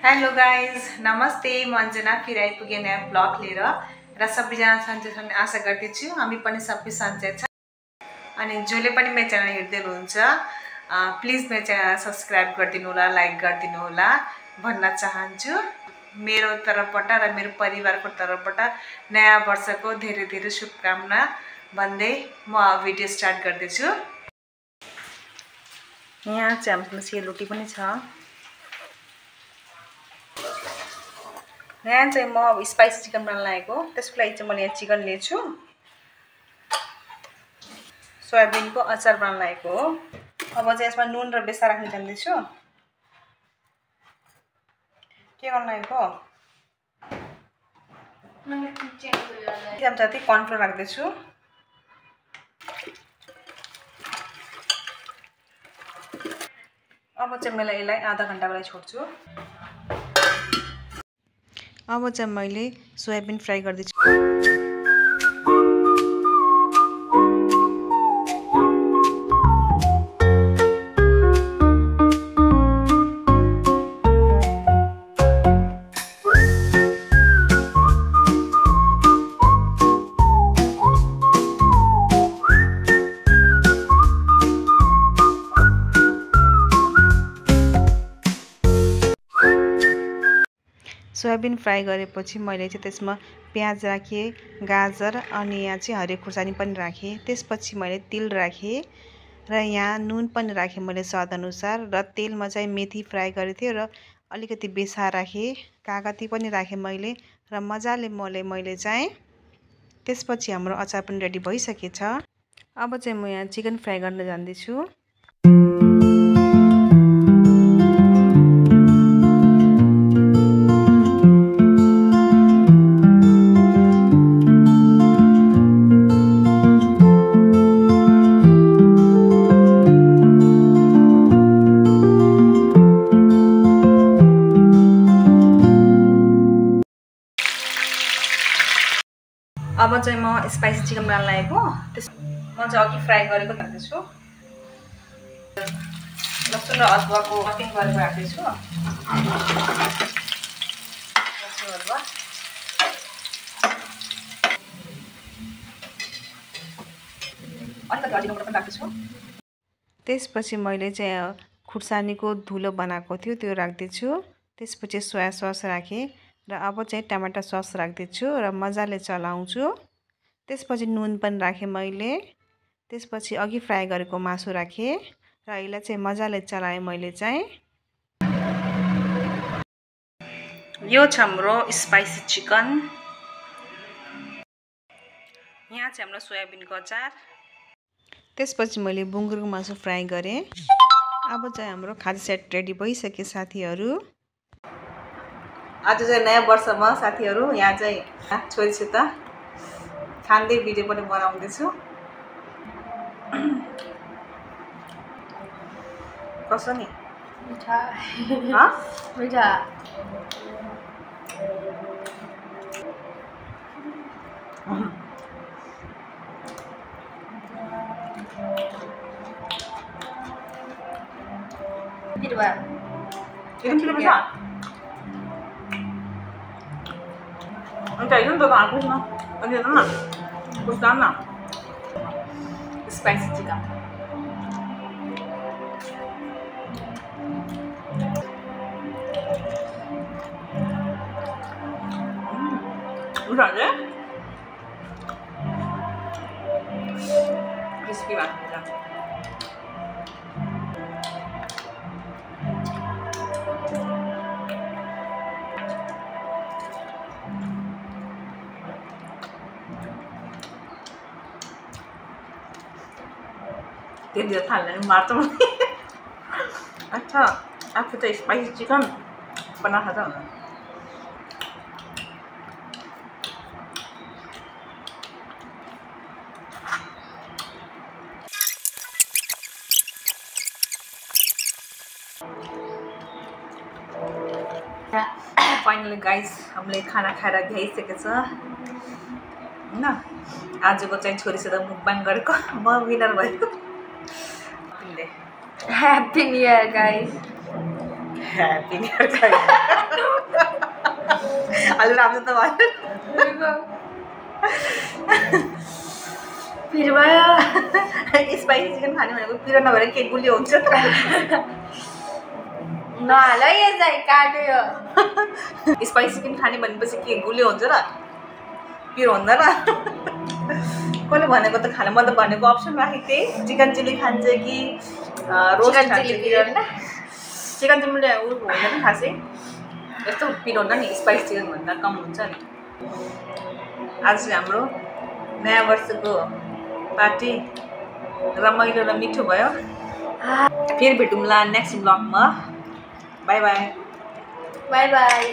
Hello guys नमस्ते म अन्जना फेरि आइपुगेँ नयाँ ब्लग लिएर र सबैजना सन्चै छन् आशा गर्दछु हामी पनि सबै सन्चै छ अनि जसले पनि मेरो च्यानल हेर्दै हुनुहुन्छ प्लिज मेरो च्यानल सब्स्क्राइब गरिदिनु होला लाइक गरिदिनु होला भन्न चाहन्छु मेरो तर्फबाट र मेरो परिवारको तर्फबाट नयाँ वर्षको धेरै धेरै शुभकामना भन्दै म भिडियो स्टार्ट गर्दैछु। यहाँ चाहिँ हाम्रो सेलरोटी पनि छ। यहाँ चाहिँ म स्पाइसी चिकन बनाउन लागेको त्यसको लागि चाहिँ मैले यहाँ चिकन लिएछु सोयाबिनको अचार बनाउन लागेको हो। अब चाहिँ यसमा नुन र बेसा राख्न जान्दैछु। के गर्न लागेको जति कर्नफ्लोर राख्दैछु। अब चाहिँ मैले यसलाई आधा घण्टाको लागि छोड्छु। अब चाहिँ मैले सोयाबिन फ्राई गर्दैछु। सोयाबिन फ्राई गरेपछि मैले चाहिँ त्यसमा प्याज राखेँ, गाजर अनि यहाँ चाहिँ हरियो खुर्सानी पनि राखेँ। त्यसपछि मैले तिल राखेँ र यहाँ नुन पनि राखेँ मैले स्वाद अनुसार र तेलमा चाहिँ मेथी फ्राई गरेको थियो र अलिकति बेसा राखेँ, कागती पनि राखेँ मैले र मजाले मैले चाहिँ त्यसपछि हाम्रो अचार पनि रेडी भइसकेछ। अब चाहिँ म यहाँ चिकन फ्राई गर्न जान्दैछु। अब चाहिँ म स्पाइसी चिकन बनाउन लागेको त्यस म चाहिँ अघि फ्राई गरेको राख्दैछु। लसुन र अदुवाको कटिङ गरेर राख्दैछु। लसुन अदुवा अलिकति हरियो पनि राख्दैछु। त्यसपछि मैले चाहिँ खुर्सानीको धुलो बनाएको थियो त्यो राख्दैछु। त्यसपछि सोया सस राखेँ र अब चाहिँ टमाटर सस राख्दैछु र मजाले चलाउँछु। त्यसपछि नुन पनि राखेँ मैले। त्यसपछि अघि फ्राई गरेको मासु राखेँ र यसलाई चाहिँ मजाले चलाएँ मैले चाहिँ। यो छ हाम्रो स्पाइसी चिकन। यहाँ चाहिँ हाम्रो सोयाबिनको अचार। त्यसपछि मैले बुङ्गुरको मासु फ्राई गरेँ। अब चाहिँ हाम्रो खाजा सेट रेडी भइसक्यो साथीहरू। आज चाहिँ नयाँ वर्षमा साथीहरू यहाँ चाहिँ छोरीसित खाँदै भिडियो पनि बनाउँदैछु। कसो नि मिठा मिठा spicy chicken crispy banget. Dia tanya matang. अच्छा आपको तो स्पाइसी चिकन बना था फाइनली गाइस हामीले खाना खाएर भ्याइसकेछ हैन। आजको चाहिँ छोरीसित मुकबाङ गरेको म विनर भएको। Happy New Year, guys. Happy new year छैन अलि राम्रो त भयो फिर भयो स्पाइसी चिकन खाने भनेको पिरो नभएर के गुलियो हुन्छ नहाल है यसलाई काट्यो स्पाइसी चिकन खाने भनेपछि के गुलियो हुन्छ र पिरो हुँदैन कसले भनेको त खाना म त भनेको अप्सन राखेको थिएँ चिकन चिल्ली खान्छ कि रोस्ट खान्छ कि चिकन चिल्ली हुँदैन खासै यस्तो पिरो हुँदैन नि स्पाइसी चिकन भन्दा कम हुन्छ नि आज चाहिँ हाम्रो नयाँ वर्षको पार्टी रमाइलो र मिठो भयो फेरि भेटौँला नेक्स्ट ब्लगमा बाई बाई बाई बाई